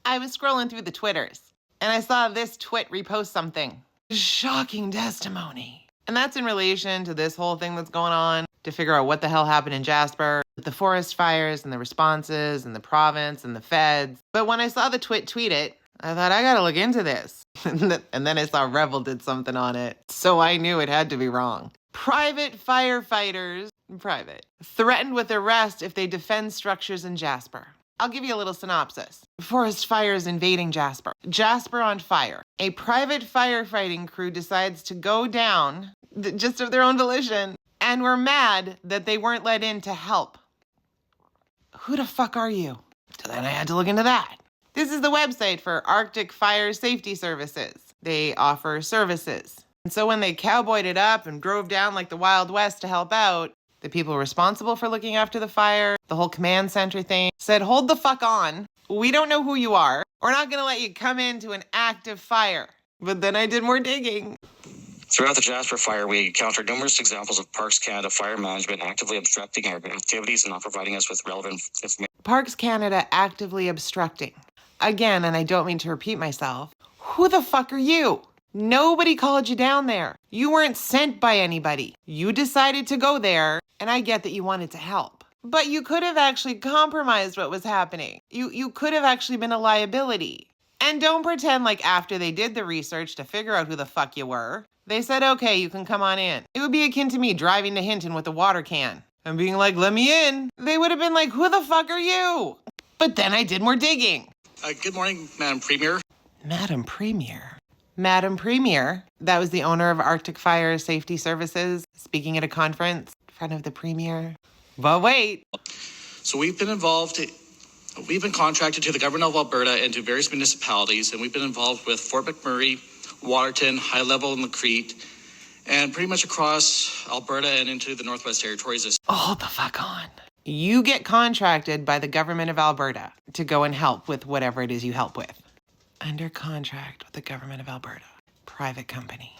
I was scrolling through the Twitters, and I saw this twit repost something. Shocking testimony. And that's in relation to this whole thing that's going on, to figure out what the hell happened in Jasper, with the forest fires and the responses and the province and the feds. But when I saw the twit tweet it, I thought, I gotta look into this. And then I saw Revel did something on it, so I knew it had to be wrong. Private firefighters, threatened with arrest if they defend structures in Jasper. I'll give you a little synopsis. Forest fires invading Jasper. Jasper on fire. A private firefighting crew decides to go down, just of their own volition, and were mad that they weren't let in to help. Who the fuck are you? So then I had to look into that. This is the website for Arctic Fire Safety Services. They offer services. And so when they cowboyed it up and drove down like the Wild West to help out, the people responsible for looking after the fire, the whole command center thing, said, hold the fuck on. We don't know who you are. We're not gonna let you come into an active fire. But then I did more digging. Throughout the Jasper fire, we encountered numerous examples of Parks Canada fire management actively obstructing our activities and not providing us with relevant information. Parks Canada actively obstructing. Again, and I don't mean to repeat myself, who the fuck are you? Nobody called you down there. You weren't sent by anybody. You decided to go there, and I get that you wanted to help. But you could have actually compromised what was happening. You could have actually been a liability. And don't pretend like after they did the research to figure out who the fuck you were, they said, okay, you can come on in. It would be akin to me driving to Hinton with a water can and being like, let me in. They would have been like, who the fuck are you? But then I did more digging. Good morning, Madam Premier. Madam Premier? Madam Premier, that was the owner of Arctic Fire Safety Services, speaking at a conference in front of the Premier. But wait. So we've been contracted to the government of Alberta and to various municipalities, and we've been involved with Fort McMurray, Waterton, High Level, and Lacrete, and pretty much across Alberta and into the Northwest Territories. Hold the fuck on. You get contracted by the government of Alberta to go and help with whatever it is you help with. Under contract with the government of Alberta. Private company.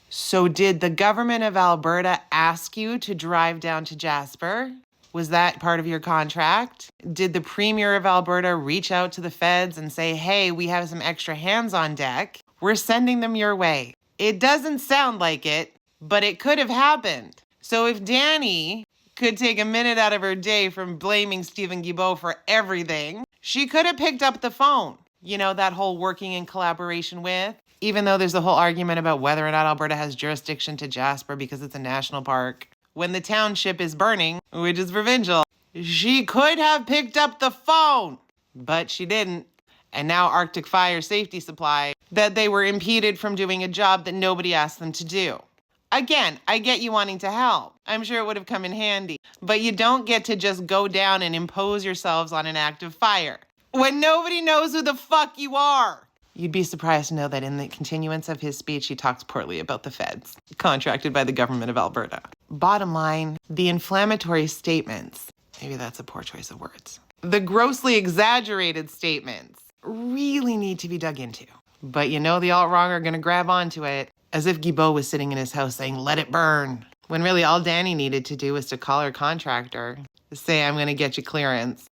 So did the government of Alberta ask you to drive down to Jasper? Was that part of your contract? Did the Premier of Alberta reach out to the feds and say, hey, we have some extra hands on deck. We're sending them your way. It doesn't sound like it, but it could have happened. So if Danny could take a minute out of her day from blaming Stephen Guilbeault for everything, she could have picked up the phone. You know, that whole working in collaboration with, even though there's a whole argument about whether or not Alberta has jurisdiction to Jasper because it's a national park. When the township is burning, which is provincial, she could have picked up the phone, but she didn't. And now Arctic Fire Safety Supply, that they were impeded from doing a job that nobody asked them to do. Again, I get you wanting to help. I'm sure it would have come in handy, but you don't get to just go down and impose yourselves on an active fire when nobody knows who the fuck you are. You'd be surprised to know that in the continuance of his speech, he talks poorly about the feds, contracted by the government of Alberta. Bottom line, the inflammatory statements, maybe that's a poor choice of words, the grossly exaggerated statements really need to be dug into. But you know the alt-wrong are gonna grab onto it, as if Guilbeault was sitting in his house saying, let it burn. When really all Danny needed to do was to call her contractor, say, I'm gonna get you clearance,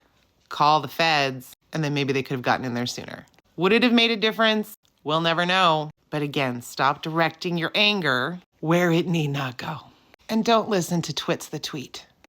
call the feds, and then maybe they could have gotten in there sooner. Would it have made a difference? We'll never know. But again, stop directing your anger where it need not go. And don't listen to Twits the Tweet.